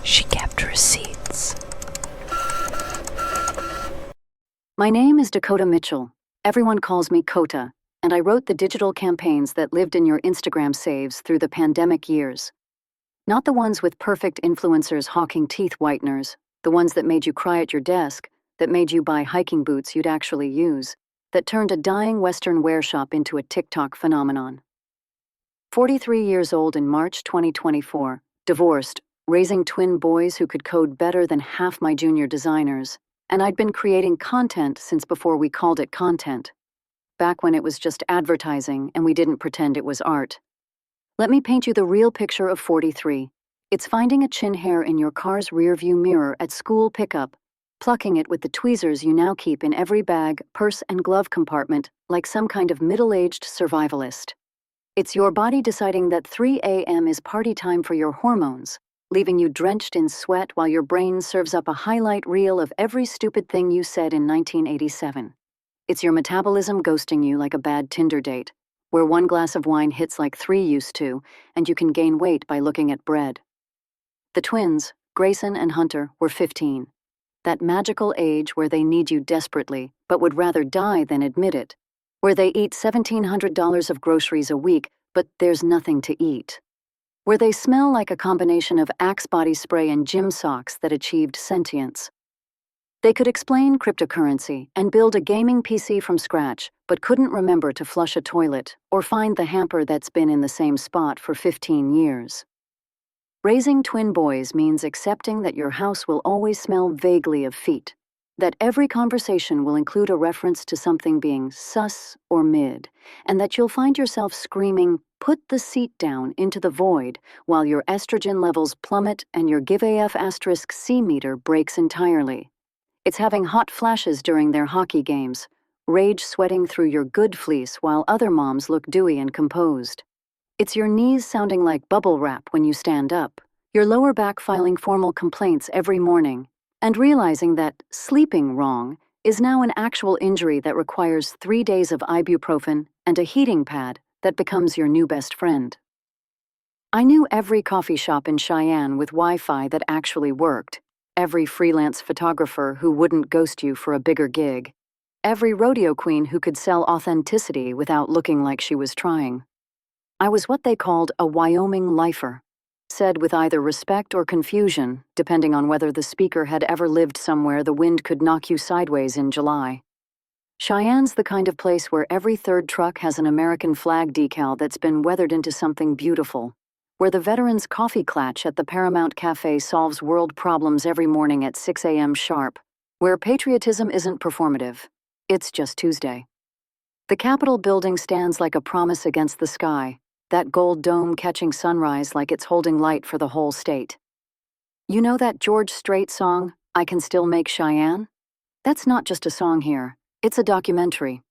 She kept receipts. My name is Dakota Mitchell. Everyone calls me Kota, and I wrote the digital campaigns that lived in your Instagram saves through the pandemic years. Not the ones with perfect influencers hawking teeth whiteners, the ones that made you cry at your desk, that made you buy hiking boots you'd actually use, that turned a dying Western wear shop into a TikTok phenomenon. 43 years old in March 2024, divorced, raising twin boys who could code better than half my junior designers, and I'd been creating content since before we called it content, back when it was just advertising and we didn't pretend it was art. Let me paint you the real picture of 43. It's finding a chin hair in your car's rearview mirror at school pickup, plucking it with the tweezers you now keep in every bag, purse, and glove compartment like some kind of middle-aged survivalist. It's your body deciding that 3 a.m. is party time for your hormones, leaving you drenched in sweat while your brain serves up a highlight reel of every stupid thing you said in 1987. It's your metabolism ghosting you like a bad Tinder date, where one glass of wine hits like 3 used to, and you can gain weight by looking at bread. The twins, Grayson and Hunter, were 15. That magical age where they need you desperately, but would rather die than admit it. Where they eat $1,700 of groceries a week, but there's nothing to eat. Where they smell like a combination of Axe body spray and gym socks that achieved sentience. They could explain cryptocurrency and build a gaming PC from scratch, but couldn't remember to flush a toilet or find the hamper that's been in the same spot for 15 years. Raising twin boys means accepting that your house will always smell vaguely of feet, that every conversation will include a reference to something being sus or mid, and that you'll find yourself screaming, "Put the seat down," into the void while your estrogen levels plummet and your GiveAF*C meter breaks entirely. It's having hot flashes during their hockey games, rage sweating through your good fleece while other moms look dewy and composed. It's your knees sounding like bubble wrap when you stand up, your lower back filing formal complaints every morning, and realizing that sleeping wrong is now an actual injury that requires 3 days of ibuprofen and a heating pad that becomes your new best friend. I knew every coffee shop in Cheyenne with Wi-Fi that actually worked, every freelance photographer who wouldn't ghost you for a bigger gig, every rodeo queen who could sell authenticity without looking like she was trying. I was what they called a Wyoming lifer, said with either respect or confusion, depending on whether the speaker had ever lived somewhere the wind could knock you sideways in July. Cheyenne's the kind of place where every third truck has an American flag decal that's been weathered into something beautiful, where the veterans' coffee clatch at the Paramount Cafe solves world problems every morning at 6 a.m. sharp, where patriotism isn't performative. It's just Tuesday. The Capitol building stands like a promise against the sky, that gold dome catching sunrise like it's holding light for the whole state. You know that George Strait song, "I Can Still Make Cheyenne"? That's not just a song here, it's a documentary.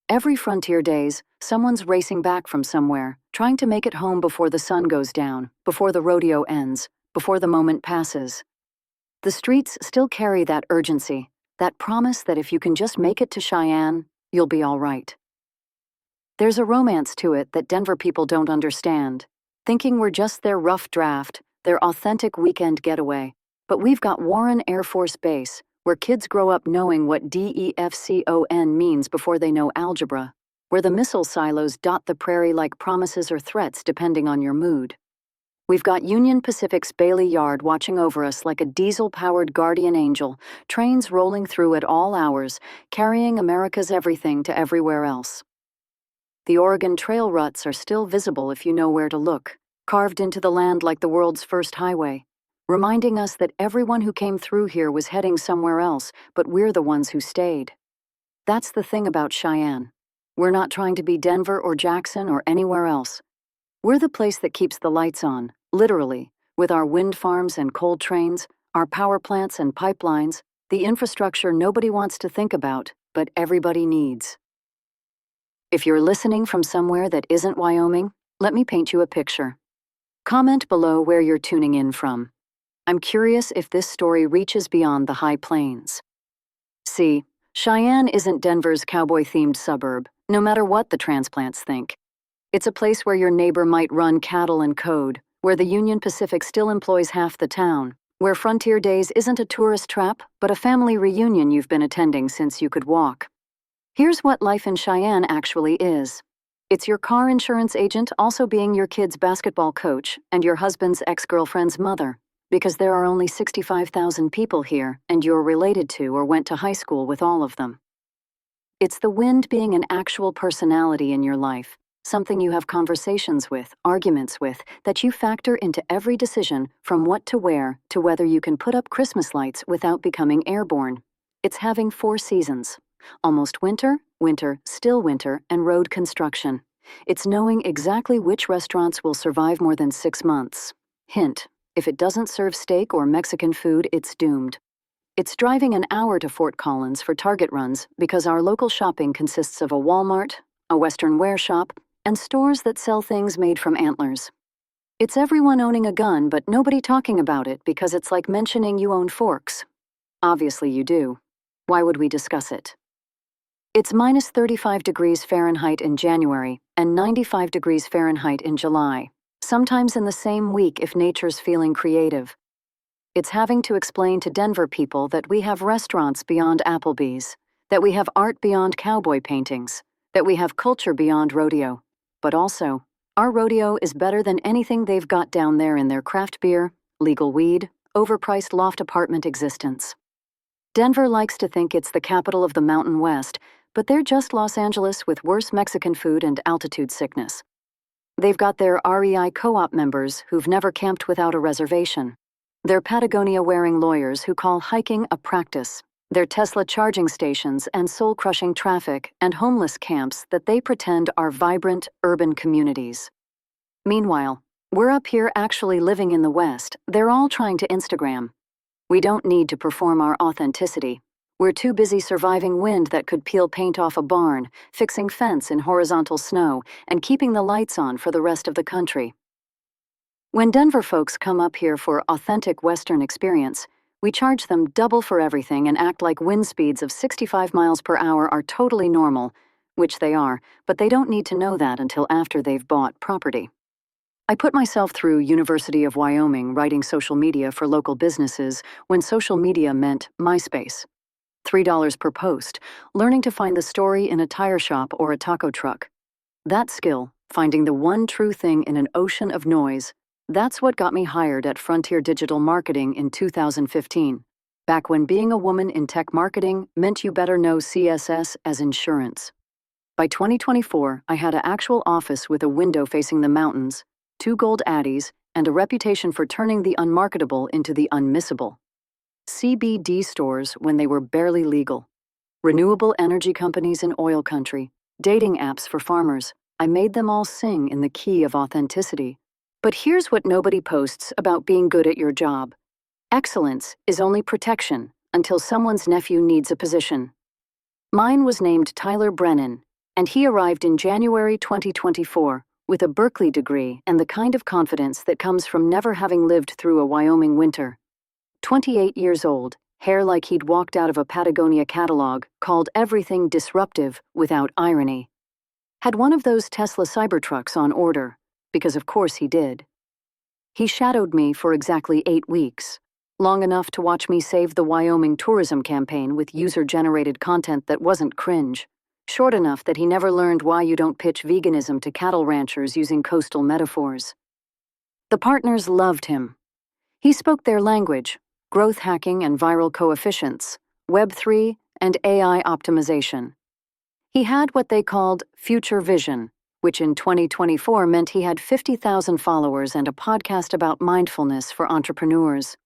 Every Frontier Days, someone's racing back from somewhere, trying to make it home before the sun goes down, before the rodeo ends, before the moment passes. The streets still carry that urgency, that promise that if you can just make it to Cheyenne, you'll be all right. There's a romance to it that Denver people don't understand, thinking we're just their rough draft, their authentic weekend getaway. But we've got Warren Air Force Base, where kids grow up knowing what DEFCON means before they know algebra, where the missile silos dot the prairie like promises or threats depending on your mood. We've got Union Pacific's Bailey Yard watching over us like a diesel-powered guardian angel, trains rolling through at all hours, carrying America's everything to everywhere else. The Oregon Trail ruts are still visible if you know where to look, carved into the land like the world's first highway, reminding us that everyone who came through here was heading somewhere else, but we're the ones who stayed. That's the thing about Cheyenne. We're not trying to be Denver or Jackson or anywhere else. We're the place that keeps the lights on, literally, with our wind farms and coal trains, our power plants and pipelines, the infrastructure nobody wants to think about, but everybody needs. If you're listening from somewhere that isn't Wyoming, let me paint you a picture. Comment below where you're tuning in from. I'm curious if this story reaches beyond the high plains. See, Cheyenne isn't Denver's cowboy-themed suburb, no matter what the transplants think. It's a place where your neighbor might run cattle and code, where the Union Pacific still employs half the town, where Frontier Days isn't a tourist trap, but a family reunion you've been attending since you could walk. Here's what life in Cheyenne actually is. It's your car insurance agent also being your kid's basketball coach and your husband's ex-girlfriend's mother, because there are only 65,000 people here and you're related to or went to high school with all of them. It's the wind being an actual personality in your life, something you have conversations with, arguments with, that you factor into every decision from what to wear to whether you can put up Christmas lights without becoming airborne. It's having 4 seasons. Almost winter, winter, still winter, and road construction. It's knowing exactly which restaurants will survive more than 6 months. Hint, if it doesn't serve steak or Mexican food, it's doomed. It's driving an hour to Fort Collins for Target runs because our local shopping consists of a Walmart, a Western wear shop, and stores that sell things made from antlers. It's everyone owning a gun but nobody talking about it because it's like mentioning you own forks. Obviously you do. Why would we discuss it? It's minus 35 degrees Fahrenheit in January and 95 degrees Fahrenheit in July, sometimes in the same week if nature's feeling creative. It's having to explain to Denver people that we have restaurants beyond Applebee's, that we have art beyond cowboy paintings, that we have culture beyond rodeo. But also, our rodeo is better than anything they've got down there in their craft beer, legal weed, overpriced loft apartment existence. Denver likes to think it's the capital of the Mountain West, but they're just Los Angeles with worse Mexican food and altitude sickness. They've got their REI co-op members who've never camped without a reservation. They're Patagonia-wearing lawyers who call hiking a practice. They're Tesla charging stations and soul-crushing traffic and homeless camps that they pretend are vibrant urban communities. Meanwhile, we're up here actually living in the West. They're all trying to Instagram. We don't need to perform our authenticity. We're too busy surviving wind that could peel paint off a barn, fixing fence in horizontal snow, and keeping the lights on for the rest of the country. When Denver folks come up here for authentic Western experience, we charge them double for everything and act like wind speeds of 65 miles per hour are totally normal, which they are, but they don't need to know that until after they've bought property. I put myself through University of Wyoming writing social media for local businesses when social media meant MySpace. $3 per post, learning to find the story in a tire shop or a taco truck. That skill, finding the one true thing in an ocean of noise, that's what got me hired at Frontier Digital Marketing in 2015, back when being a woman in tech marketing meant you better know CSS as insurance. By 2024, I had an actual office with a window facing the mountains, 2 gold Addies, and a reputation for turning the unmarketable into the unmissable. CBD stores when they were barely legal. Renewable energy companies in oil country. Dating apps for farmers. I made them all sing in the key of authenticity. But here's what nobody posts about being good at your job. Excellence is only protection until someone's nephew needs a position. Mine was named Tyler Brennan, and he arrived in January 2024 with a Berkeley degree and the kind of confidence that comes from never having lived through a Wyoming winter. 28 years old, hair like he'd walked out of a Patagonia catalog, called everything disruptive without irony. Had one of those Tesla Cybertrucks on order, because of course he did. He shadowed me for exactly 8 weeks, long enough to watch me save the Wyoming tourism campaign with user-generated content that wasn't cringe, short enough that he never learned why you don't pitch veganism to cattle ranchers using coastal metaphors. The partners loved him. He spoke their language, growth hacking and viral coefficients, Web3, and AI optimization. He had what they called future vision, which in 2024 meant he had 50,000 followers and a podcast about mindfulness for entrepreneurs.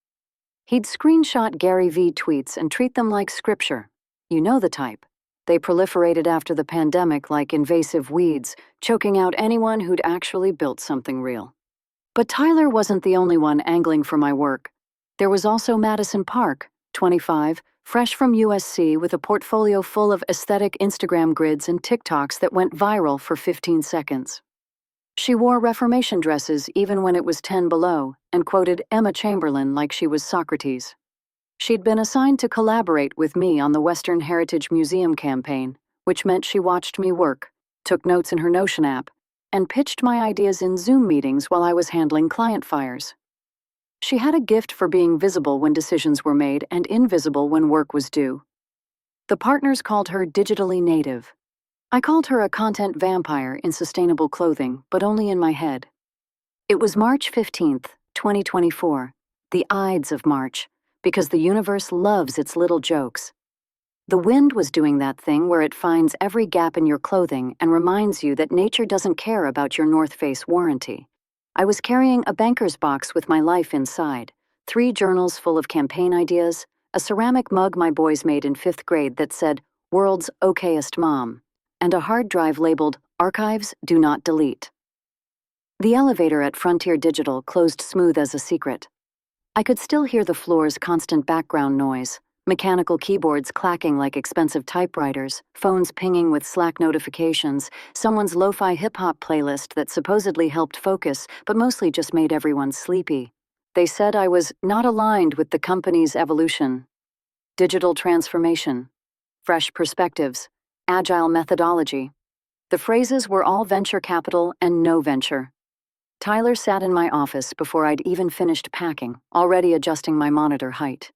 He'd screenshot Gary Vee tweets and treat them like scripture. You know the type. They proliferated after the pandemic like invasive weeds, choking out anyone who'd actually built something real. But Tyler wasn't the only one angling for my work. There was also Madison Park, 25, fresh from USC with a portfolio full of aesthetic Instagram grids and TikToks that went viral for 15 seconds. She wore Reformation dresses even when it was 10 below and quoted Emma Chamberlain like she was Socrates. She'd been assigned to collaborate with me on the Western Heritage Museum campaign, which meant she watched me work, took notes in her Notion app, and pitched my ideas in Zoom meetings while I was handling client fires. She had a gift for being visible when decisions were made and invisible when work was due. The partners called her digitally native. I called her a content vampire in sustainable clothing, but only in my head. It was March 15th, 2024, the Ides of March, because the universe loves its little jokes. The wind was doing that thing where it finds every gap in your clothing and reminds you that nature doesn't care about your North Face warranty. I was carrying a banker's box with my life inside, 3 journals full of campaign ideas, a ceramic mug my boys made in 5th grade that said, "World's okayest mom," and a hard drive labeled, "Archives Do Not Delete." The elevator at Frontier Digital closed smooth as a secret. I could still hear the floor's constant background noise, mechanical keyboards clacking like expensive typewriters, phones pinging with Slack notifications, someone's lo-fi hip-hop playlist that supposedly helped focus but mostly just made everyone sleepy. They said I was not aligned with the company's evolution. Digital transformation, fresh perspectives, agile methodology. The phrases were all venture capital and no venture. Tyler sat in my office before I'd even finished packing, already adjusting my monitor height.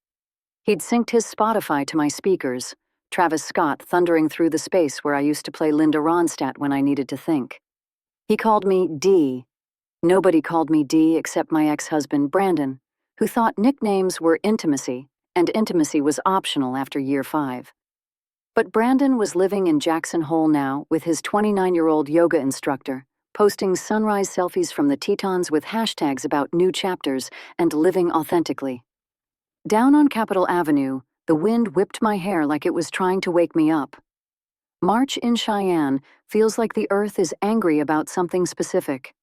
He'd synced his Spotify to my speakers, Travis Scott thundering through the space where I used to play Linda Ronstadt when I needed to think. He called me D. Nobody called me D except my ex-husband Brandon, who thought nicknames were intimacy, and intimacy was optional after year 5. But Brandon was living in Jackson Hole now with his 29-year-old yoga instructor, posting sunrise selfies from the Tetons with hashtags about new chapters and living authentically. Down on Capitol Avenue, the wind whipped my hair like it was trying to wake me up. March in Cheyenne feels like the earth is angry about something specific.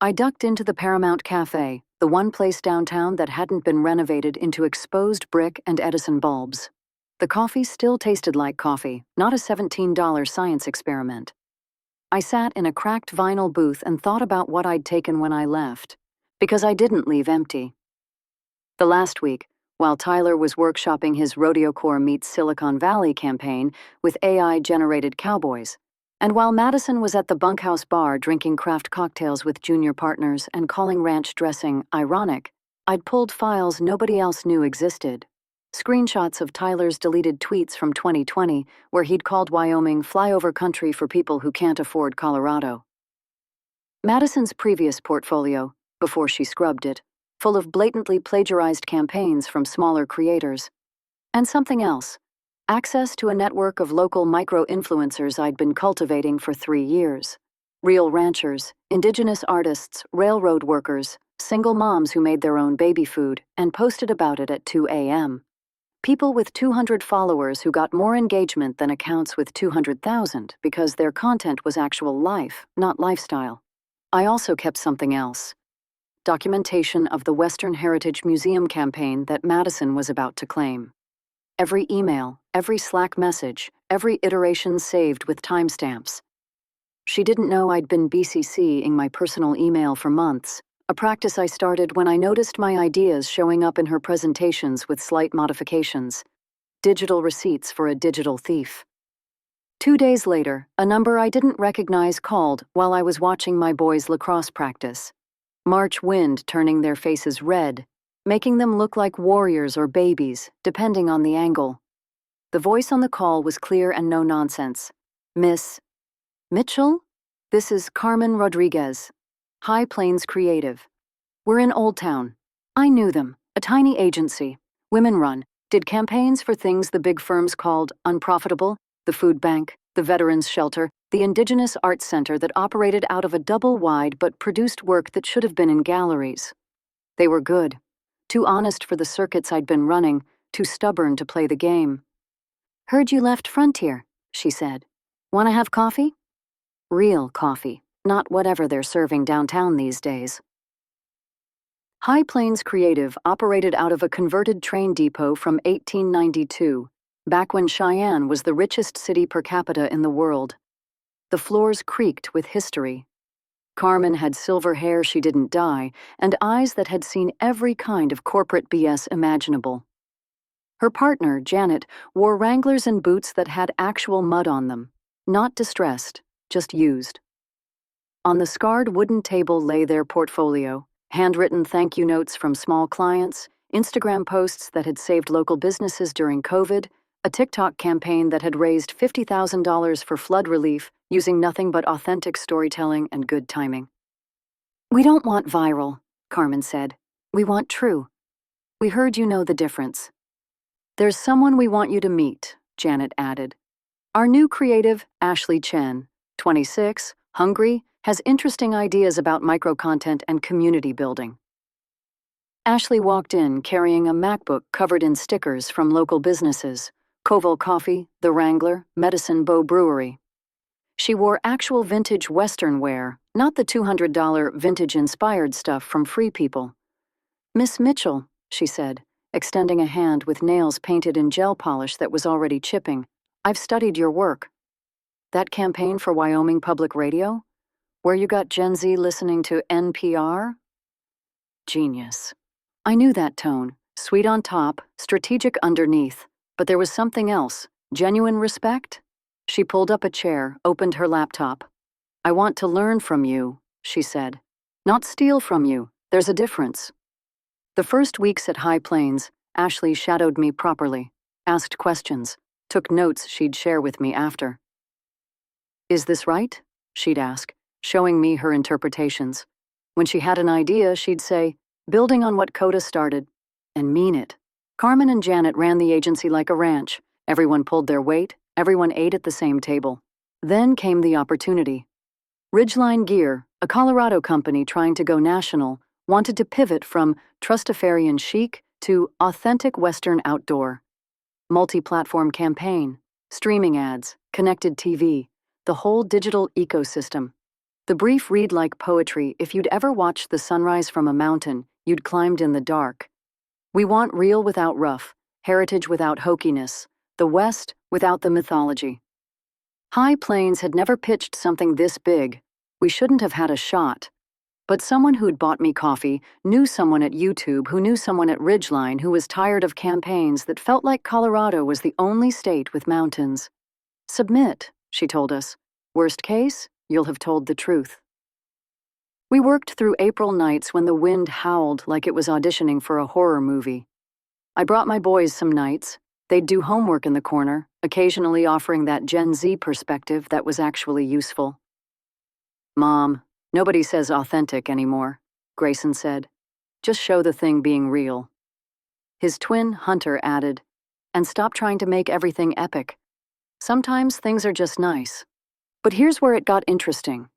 I ducked into the Paramount Cafe, the one place downtown that hadn't been renovated into exposed brick and Edison bulbs. The coffee still tasted like coffee, not a $17 science experiment. I sat in a cracked vinyl booth and thought about what I'd taken when I left, because I didn't leave empty. The last week, while Tyler was workshopping his Rodeo Corps meets Silicon Valley campaign with AI-generated cowboys, and while Madison was at the bunkhouse bar drinking craft cocktails with junior partners and calling ranch dressing ironic, I'd pulled files nobody else knew existed. Screenshots of Tyler's deleted tweets from 2020 where he'd called Wyoming flyover country for people who can't afford Colorado. Madison's previous portfolio, before she scrubbed it, full of blatantly plagiarized campaigns from smaller creators. And something else, access to a network of local micro-influencers I'd been cultivating for 3 years. Real ranchers, indigenous artists, railroad workers, single moms who made their own baby food and posted about it at 2 a.m. People with 200 followers who got more engagement than accounts with 200,000 because their content was actual life, not lifestyle. I also kept something else. Documentation of the Western Heritage Museum campaign that Madison was about to claim. Every email, every Slack message, every iteration saved with timestamps. She didn't know I'd been BCCing my personal email for months, a practice I started when I noticed my ideas showing up in her presentations with slight modifications. Digital receipts for a digital thief. 2 days later, a number I didn't recognize called while I was watching my boys' lacrosse practice. March wind turning their faces red, making them look like warriors or babies, depending on the angle. The voice on the call was clear and no nonsense. "Miss Mitchell? This is Carmen Rodriguez, High Plains Creative. We're in Old Town. I knew them, a tiny agency, women-run, did campaigns for things the big firms called unprofitable, the food bank, the veterans shelter, the Indigenous Arts Center that operated out of a double-wide but produced work that should have been in galleries. They were good. Too honest for the circuits I'd been running, too stubborn to play the game. "Heard you left Frontier," she said. "Want to have coffee?" Real coffee, not whatever they're serving downtown these days. High Plains Creative operated out of a converted train depot from 1892, back when Cheyenne was the richest city per capita in the world. The floors creaked with history. Carmen had silver hair she didn't dye, and eyes that had seen every kind of corporate BS imaginable. Her partner, Janet, wore Wranglers and boots that had actual mud on them, not distressed, just used. On the scarred wooden table lay their portfolio, Handwritten thank you notes from small clients, Instagram posts that had saved local businesses during COVID, a TikTok campaign that had raised $50,000 for flood relief using nothing but authentic storytelling and good timing. "We don't want viral," Carmen said. "We want true. We heard you know the difference." "There's someone we want you to meet," Janet added. "Our new creative, Ashley Chen, 26, hungry, has interesting ideas about micro-content and community building." Ashley walked in carrying a MacBook covered in stickers from local businesses, Koval Coffee, The Wrangler, Madison Brewery. She wore actual vintage Western wear, not the $200 vintage-inspired stuff from Free People. "Miss Mitchell," she said, extending a hand with nails painted in gel polish that was already chipping, "I've studied your work." "That campaign for Wyoming Public Radio? Where you got Gen Z listening to NPR?" Genius. I knew that tone, sweet on top, strategic underneath, but there was something else, genuine respect. She pulled up a chair, opened her laptop. "I want to learn from you," she said. "Not steal from you. There's a difference." The first weeks at High Plains, Ashley shadowed me properly, asked questions, took notes she'd share with me after. "Is this right?" she'd ask, showing me her interpretations. When she had an idea, she'd say, "Building on what Kota started," and mean it. Carmen and Janet ran the agency like a ranch. Everyone pulled their weight, everyone ate at the same table. Then came the opportunity. Ridgeline Gear, a Colorado company trying to go national, wanted to pivot from trustafarian chic to authentic Western outdoor. Multi-platform campaign, streaming ads, connected TV, the whole digital ecosystem. The brief read like poetry. If you'd ever watched the sunrise from a mountain, you'd climbed in the dark. "We want real without rough, heritage without hokiness, the West without the mythology." High Plains had never pitched something this big. We shouldn't have had a shot. But someone who'd bought me coffee knew someone at YouTube who knew someone at Ridgeline who was tired of campaigns that felt like Colorado was the only state with mountains. "Submit," she told us. "Worst case, you'll have told the truth." We worked through April nights when the wind howled like it was auditioning for a horror movie. I brought my boys some nights. They'd do homework in the corner, occasionally offering that Gen Z perspective that was actually useful. "Mom, nobody says authentic anymore," Grayson said. "Just show the thing being real." His twin, Hunter, added, "And stop trying to make everything epic. Sometimes things are just nice." But here's where it got interesting.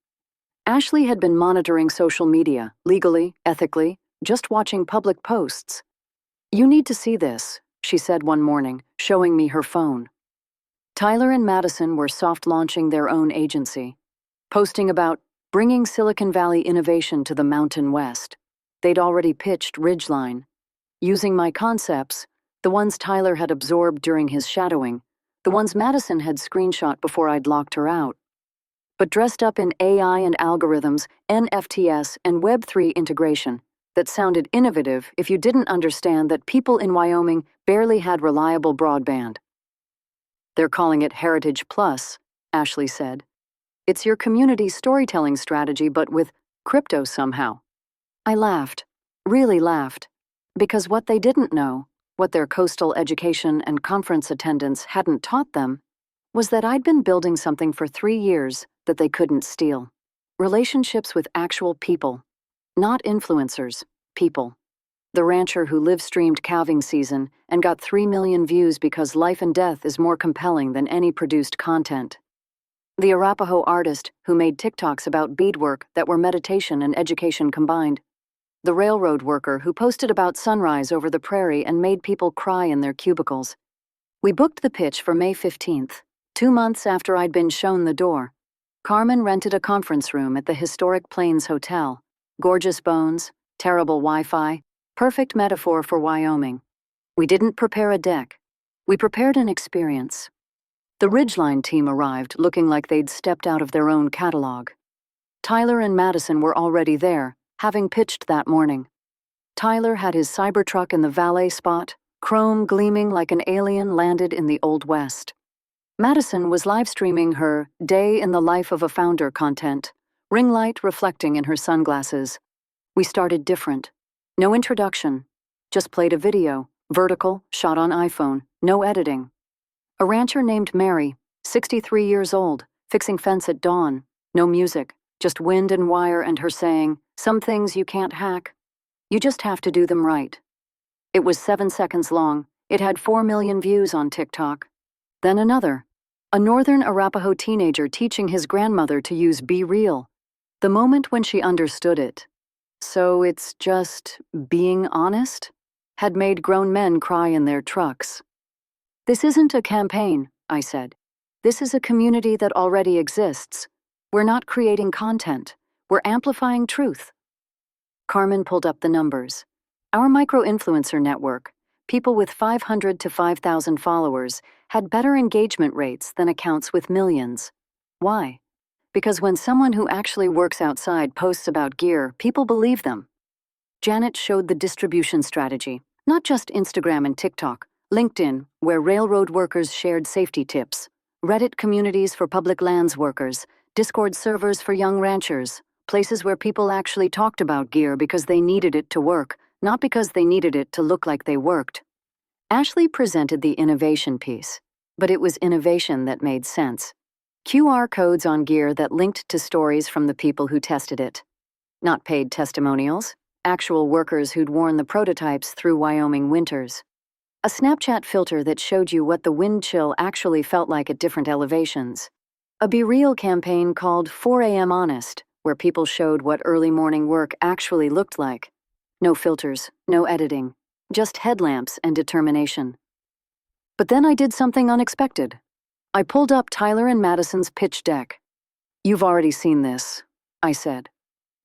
Ashley had been monitoring social media, legally, ethically, just watching public posts. "You need to see this," she said one morning, showing me her phone. Tyler and Madison were soft launching their own agency, posting about bringing Silicon Valley innovation to the Mountain West. They'd already pitched Ridgeline. Using my concepts, the ones Tyler had absorbed during his shadowing, the ones Madison had screenshot before I'd locked her out. But dressed up in AI and algorithms, NFTs, and Web3 integration that sounded innovative if you didn't understand that people in Wyoming barely had reliable broadband. "They're calling it Heritage Plus," Ashley said. "It's your community storytelling strategy, but with crypto somehow." I laughed, really laughed, because what they didn't know, what their coastal education and conference attendance hadn't taught them, was that I'd been building something for 3 years that they couldn't steal. Relationships with actual people, not influencers, people. The rancher who live-streamed calving season and got 3 million views because life and death is more compelling than any produced content. The Arapaho artist who made TikToks about beadwork that were meditation and education combined. The railroad worker who posted about sunrise over the prairie and made people cry in their cubicles. We booked the pitch for May 15th, 2 months after I'd been shown the door. Carmen rented a conference room at the historic Plains Hotel. Gorgeous bones, terrible Wi-Fi, perfect metaphor for Wyoming. We didn't prepare a deck. We prepared an experience. The Ridgeline team arrived looking like they'd stepped out of their own catalog. Tyler and Madison were already there, having pitched that morning. Tyler had his Cybertruck in the valet spot, chrome gleaming like an alien landed in the Old West. Madison was live-streaming her Day in the Life of a Founder content, ring light reflecting in her sunglasses. We started different. No introduction. Just played a video, vertical, shot on iPhone, no editing. A rancher named Mary, 63 years old, fixing fence at dawn. No music, just wind and wire and her saying, "Some things you can't hack. You just have to do them right." It was 7 seconds long. It had 4 million views on TikTok. Then another. A northern Arapaho teenager teaching his grandmother to use Be Real. The moment when she understood it. So it's just being honest? Had made grown men cry in their trucks. "This isn't a campaign," I said. "This is a community that already exists. We're not creating content. We're amplifying truth." Carmen pulled up the numbers. Our micro-influencer network, people with 500 to 5,000 followers, had better engagement rates than accounts with millions. Why? Because when someone who actually works outside posts about gear, people believe them. Janet showed the distribution strategy, not just Instagram and TikTok, LinkedIn, where railroad workers shared safety tips, Reddit communities for public lands workers, Discord servers for young ranchers, places where people actually talked about gear because they needed it to work, not because they needed it to look like they worked. Ashley presented the innovation piece, but it was innovation that made sense. QR codes on gear that linked to stories from the people who tested it. Not paid testimonials, actual workers who'd worn the prototypes through Wyoming winters. A Snapchat filter that showed you what the wind chill actually felt like at different elevations. A Be Real campaign called 4 a.m. Honest, where people showed what early morning work actually looked like. No filters, no editing, just headlamps and determination. But then I did something unexpected. I pulled up Tyler and Madison's pitch deck. "You've already seen this," I said.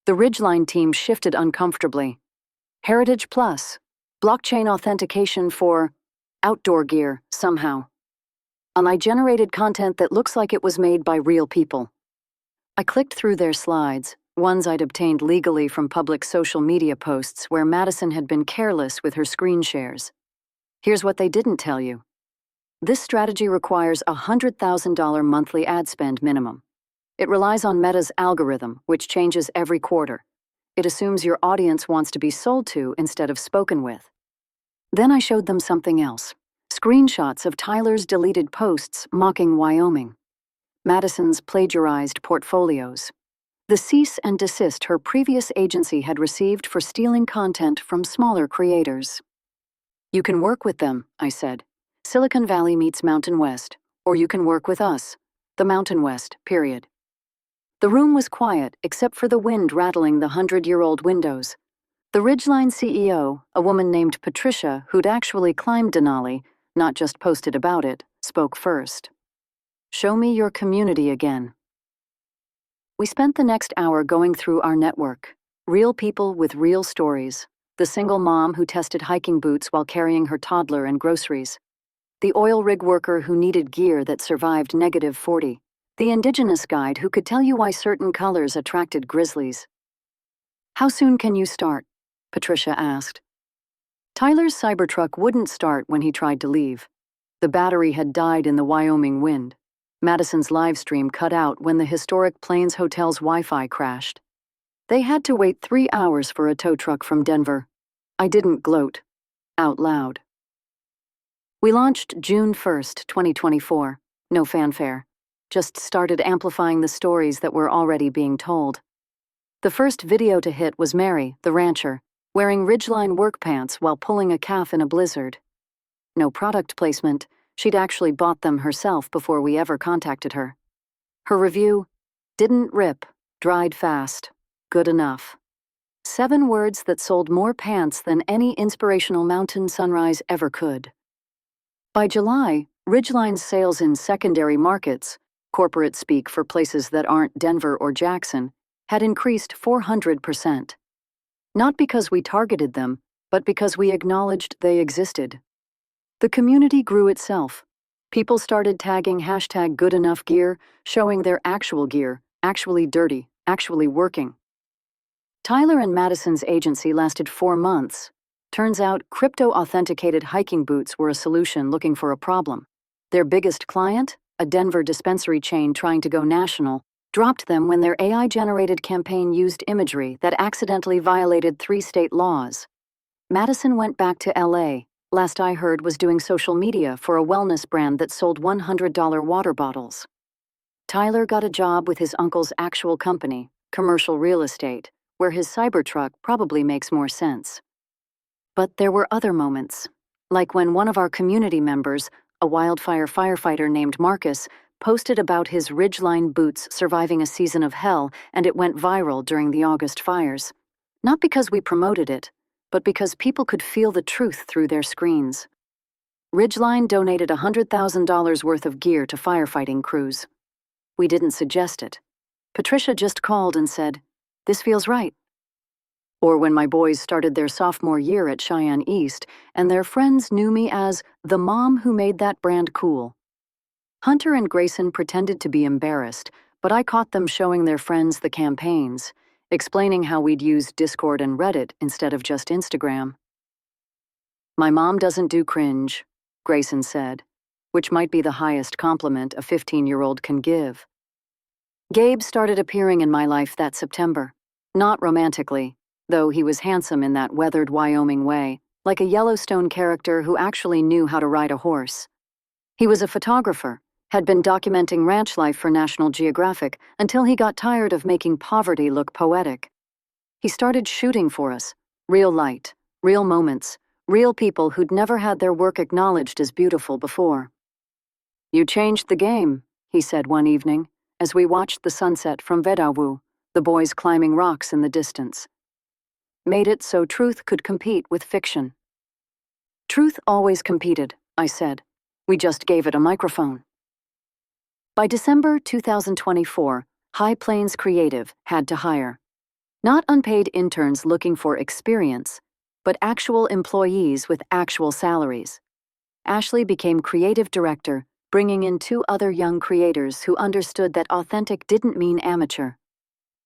The Ridgeline team shifted uncomfortably. Heritage Plus, blockchain authentication for outdoor gear, somehow. And I generated content that looks like it was made by real people. I clicked through their slides, ones I'd obtained legally from public social media posts where Madison had been careless with her screen shares. Here's what they didn't tell you. This strategy requires a $100,000 monthly ad spend minimum. It relies on Meta's algorithm, which changes every quarter. It assumes your audience wants to be sold to instead of spoken with. Then I showed them something else. Screenshots of Tyler's deleted posts mocking Wyoming. Madison's plagiarized portfolios. The cease and desist her previous agency had received for stealing content from smaller creators. "You can work with them," I said. "Silicon Valley meets Mountain West, or you can work with us. The Mountain West, period." The room was quiet except for the wind rattling the 100-year-old windows. The Ridgeline CEO, a woman named Patricia who'd actually climbed Denali, not just posted about it, spoke first. "Show me your community again." We spent the next hour going through our network. Real people with real stories. The single mom who tested hiking boots while carrying her toddler and groceries. The oil rig worker who needed gear that survived -40. The indigenous guide who could tell you why certain colors attracted grizzlies. "How soon can you start?" Patricia asked. Tyler's Cybertruck wouldn't start when he tried to leave. The battery had died in the Wyoming wind. Madison's live stream cut out when the historic Plains Hotel's Wi-Fi crashed. They had to wait 3 hours for a tow truck from Denver. I didn't gloat. Out loud. We launched June 1st, 2024. No fanfare. Just started amplifying the stories that were already being told. The first video to hit was Mary, the rancher, wearing Ridgeline work pants while pulling a calf in a blizzard. No product placement. She'd actually bought them herself before we ever contacted her. Her review: "Didn't rip, dried fast, good enough." 7 words that sold more pants than any inspirational mountain sunrise ever could. By July, Ridgeline's sales in secondary markets, corporate speak for places that aren't Denver or Jackson, had increased 400%. Not because we targeted them, but because we acknowledged they existed. The community grew itself. People started tagging #GoodEnoughGear, showing their actual gear, actually dirty, actually working. Tyler and Madison's agency lasted 4 months. Turns out crypto-authenticated hiking boots were a solution looking for a problem. Their biggest client, a Denver dispensary chain trying to go national, dropped them when their AI-generated campaign used imagery that accidentally violated 3 state laws. Madison went back to LA, last I heard was doing social media for a wellness brand that sold $100 water bottles. Tyler got a job with his uncle's actual company, commercial real estate, where his Cybertruck probably makes more sense. But there were other moments, like when one of our community members, a wildfire firefighter named Marcus, posted about his Ridgeline boots surviving a season of hell, and it went viral during the August fires. Not because we promoted it, but because people could feel the truth through their screens. Ridgeline donated $100,000 worth of gear to firefighting crews. We didn't suggest it. Patricia just called and said, "This feels right." Or when my boys started their sophomore year at Cheyenne East, and their friends knew me as the mom who made that brand cool. Hunter and Grayson pretended to be embarrassed, but I caught them showing their friends the campaigns, explaining how we'd use Discord and Reddit instead of just Instagram. "My mom doesn't do cringe," Grayson said, which might be the highest compliment a 15-year-old can give. Gabe started appearing in my life that September, not romantically, though he was handsome in that weathered Wyoming way, like a Yellowstone character who actually knew how to ride a horse. He was a photographer, had been documenting ranch life for National Geographic until he got tired of making poverty look poetic. He started shooting for us, real light, real moments, real people who'd never had their work acknowledged as beautiful before. "You changed the game," he said one evening, as we watched the sunset from Vedawu, the boys climbing rocks in the distance. "Made it so truth could compete with fiction." "Truth always competed," I said. "We just gave it a microphone." By December 2024, High Plains Creative had to hire. Not unpaid interns looking for experience, but actual employees with actual salaries. Ashley became creative director, bringing in 2 other young creators who understood that authentic didn't mean amateur.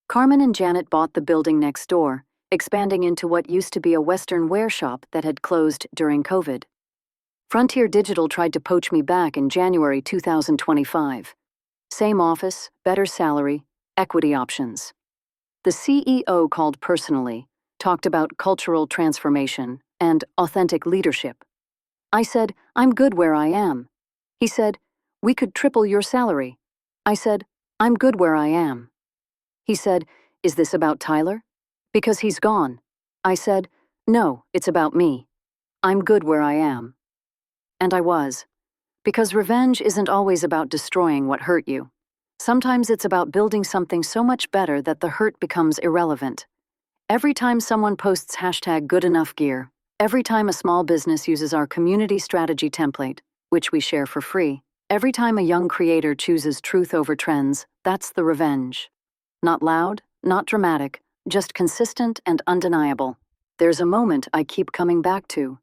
Carmen and Janet bought the building next door, expanding into what used to be a Western wear shop that had closed during COVID. Frontier Digital tried to poach me back in January 2025. Same office, better salary, equity options. The CEO called personally, talked about cultural transformation and authentic leadership. I said, "I'm good where I am." He said, "We could triple your salary." I said, "I'm good where I am." He said, "Is this about Tyler? Because he's gone." I said, "No, it's about me. I'm good where I am." And I was. Because revenge isn't always about destroying what hurt you. Sometimes it's about building something so much better that the hurt becomes irrelevant. Every time someone posts #GoodEnoughGear, every time a small business uses our community strategy template, which we share for free, every time a young creator chooses truth over trends, that's the revenge. Not loud, not dramatic, just consistent and undeniable. There's a moment I keep coming back to.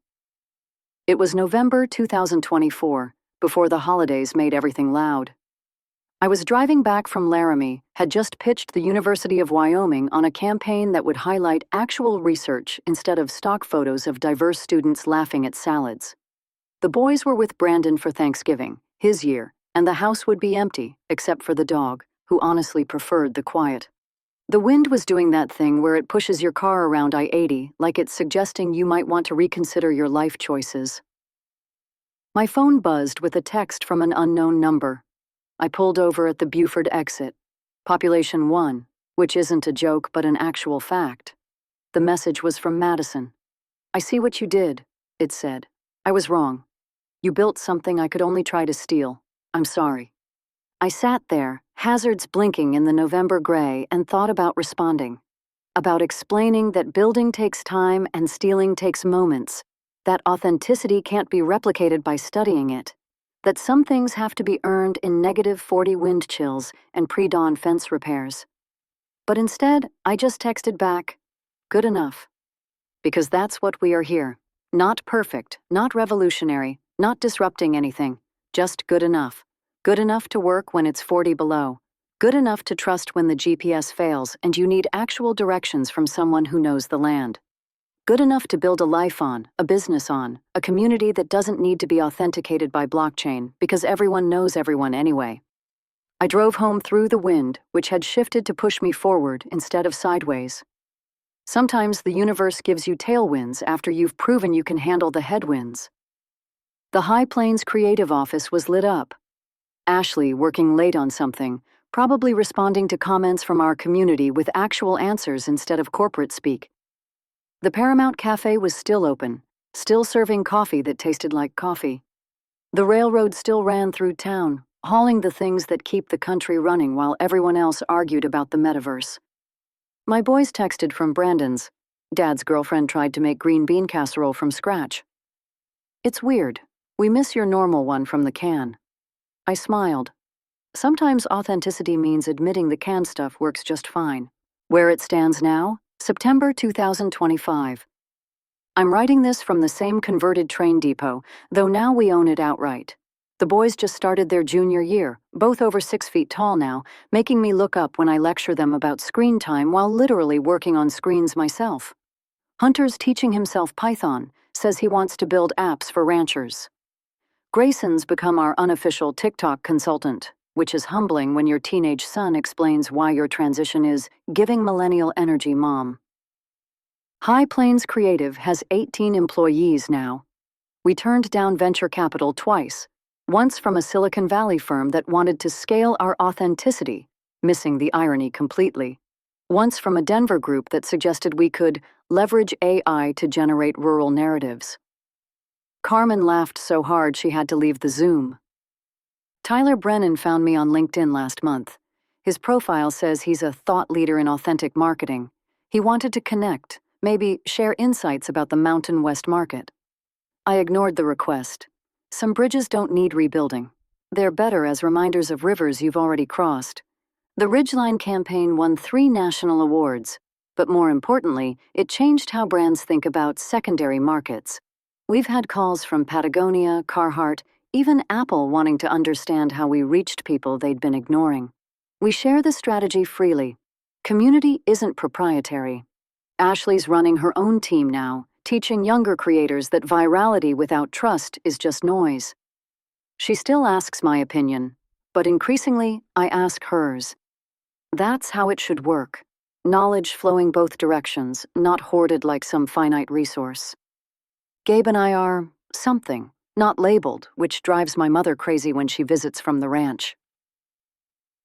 It was November 2024, before the holidays made everything loud. I was driving back from Laramie, had just pitched the University of Wyoming on a campaign that would highlight actual research instead of stock photos of diverse students laughing at salads. The boys were with Brandon for Thanksgiving, his year, and the house would be empty, except for the dog, who honestly preferred the quiet. The wind was doing that thing where it pushes your car around I-80, like it's suggesting you might want to reconsider your life choices. My phone buzzed with a text from an unknown number. I pulled over at the Buford exit. Population 1, which isn't a joke but an actual fact. The message was from Madison. "I see what you did," it said. "I was wrong. You built something I could only try to steal. I'm sorry." I sat there, hazards blinking in the November gray, and thought about responding. About explaining that building takes time and stealing takes moments, that authenticity can't be replicated by studying it, that some things have to be earned in -40 wind chills and pre-dawn fence repairs. But instead, I just texted back, "Good enough." Because that's what we are here. Not perfect, not revolutionary, not disrupting anything, just good enough. Good enough to work when it's 40 below. Good enough to trust when the GPS fails and you need actual directions from someone who knows the land. Good enough to build a life on, a business on, a community that doesn't need to be authenticated by blockchain because everyone knows everyone anyway. I drove home through the wind, which had shifted to push me forward instead of sideways. Sometimes the universe gives you tailwinds after you've proven you can handle the headwinds. The High Plains creative office was lit up. Ashley, working late on something, probably responding to comments from our community with actual answers instead of corporate speak. The Paramount Cafe was still open, still serving coffee that tasted like coffee. The railroad still ran through town, hauling the things that keep the country running while everyone else argued about the metaverse. My boys texted from Brandon's. Dad's girlfriend tried to make green bean casserole from scratch. It's weird. We miss your normal one from the can. I smiled. Sometimes authenticity means admitting the canned stuff works just fine. Where it stands now, September 2025. I'm writing this from the same converted train depot, though now we own it outright. The boys just started their junior year, both over 6 feet tall now, making me look up when I lecture them about screen time while literally working on screens myself. Hunter's teaching himself Python, says he wants to build apps for ranchers. Grayson's become our unofficial TikTok consultant, which is humbling when your teenage son explains why your transition is giving millennial energy mom. High Plains Creative has 18 employees now. We turned down venture capital twice, once from a Silicon Valley firm that wanted to scale our authenticity, missing the irony completely. Once from a Denver group that suggested we could leverage AI to generate rural narratives. Carmen laughed so hard she had to leave the Zoom. Tyler Brennan found me on LinkedIn last month. His profile says he's a thought leader in authentic marketing. He wanted to connect, maybe share insights about the Mountain West market. I ignored the request. Some bridges don't need rebuilding. They're better as reminders of rivers you've already crossed. The Ridgeline campaign won 3 national awards, but more importantly, it changed how brands think about secondary markets. We've had calls from Patagonia, Carhartt, even Apple wanting to understand how we reached people they'd been ignoring. We share the strategy freely. Community isn't proprietary. Ashley's running her own team now, teaching younger creators that virality without trust is just noise. She still asks my opinion, but increasingly, I ask hers. That's how it should work. Knowledge flowing both directions, not hoarded like some finite resource. Gabe and I are something, not labeled, which drives my mother crazy when she visits from the ranch.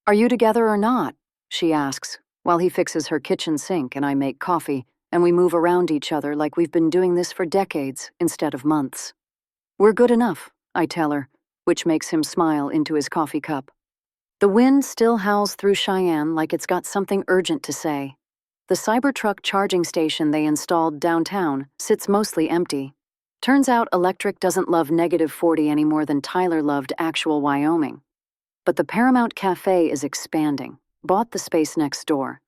Are you together or not? She asks, while he fixes her kitchen sink and I make coffee, and we move around each other like we've been doing this for decades instead of months. We're good enough, I tell her, which makes him smile into his coffee cup. The wind still howls through Cheyenne like it's got something urgent to say. The Cybertruck charging station they installed downtown sits mostly empty. Turns out electric doesn't love -40 any more than Tyler loved actual Wyoming. But the Paramount Cafe is expanding, bought the space next door.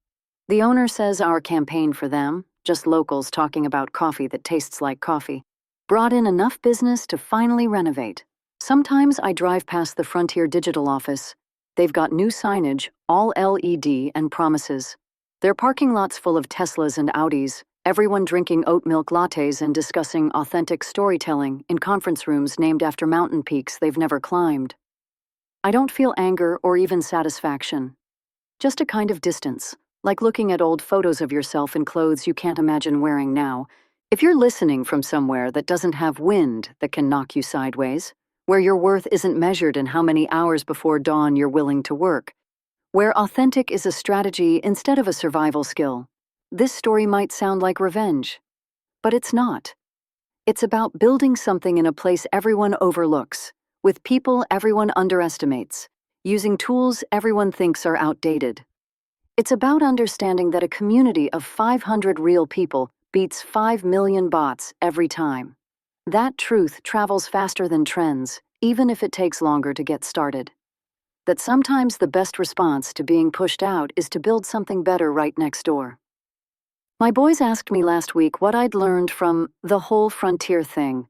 The owner says our campaign for them, just locals talking about coffee that tastes like coffee, brought in enough business to finally renovate. Sometimes I drive past the Frontier Digital office. They've got new signage, all LED, and promises. Their parking lot's full of Teslas and Audis, everyone drinking oat milk lattes and discussing authentic storytelling in conference rooms named after mountain peaks they've never climbed. I don't feel anger or even satisfaction. Just a kind of distance, like looking at old photos of yourself in clothes you can't imagine wearing now. If you're listening from somewhere that doesn't have wind that can knock you sideways, where your worth isn't measured in how many hours before dawn you're willing to work, where authentic is a strategy instead of a survival skill, this story might sound like revenge. But it's not. It's about building something in a place everyone overlooks, with people everyone underestimates, using tools everyone thinks are outdated. It's about understanding that a community of 500 real people beats 5 million bots every time. That truth travels faster than trends, even if it takes longer to get started. That sometimes the best response to being pushed out is to build something better right next door. My boys asked me last week what I'd learned from the whole Frontier thing.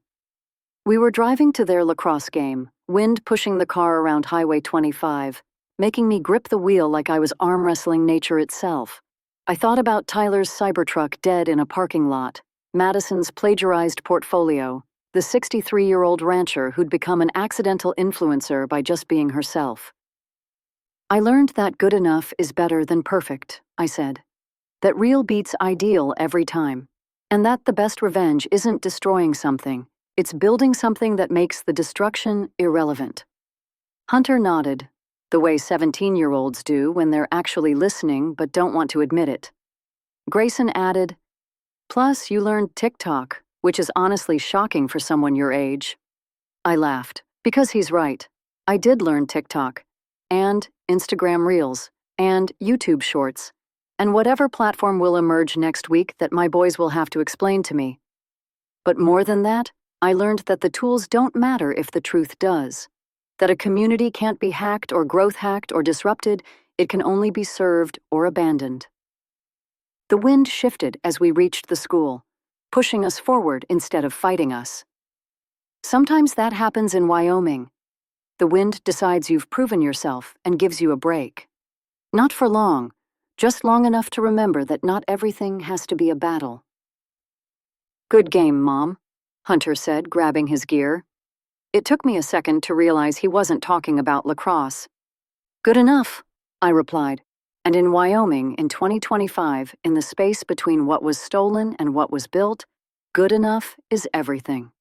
We were driving to their lacrosse game, wind pushing the car around Highway 25, making me grip the wheel like I was arm wrestling nature itself. I thought about Tyler's Cybertruck dead in a parking lot, Madison's plagiarized portfolio, the 63-year-old rancher who'd become an accidental influencer by just being herself. I learned that good enough is better than perfect, I said. That real beats ideal every time. And that the best revenge isn't destroying something, it's building something that makes the destruction irrelevant. Hunter nodded, the way 17-year-olds do when they're actually listening but don't want to admit it. Grayson added, "Plus, you learned TikTok, which is honestly shocking for someone your age." I laughed, because he's right. I did learn TikTok, and Instagram Reels, and YouTube Shorts, and whatever platform will emerge next week that my boys will have to explain to me. But more than that, I learned that the tools don't matter if the truth does. That a community can't be hacked or growth hacked or disrupted, it can only be served or abandoned. The wind shifted as we reached the school, pushing us forward instead of fighting us. Sometimes that happens in Wyoming. The wind decides you've proven yourself and gives you a break. Not for long, just long enough to remember that not everything has to be a battle. "Good game, Mom," Hunter said, grabbing his gear. It took me a second to realize he wasn't talking about lacrosse. "Good enough," I replied. And in Wyoming in 2025, in the space between what was stolen and what was built, good enough is everything.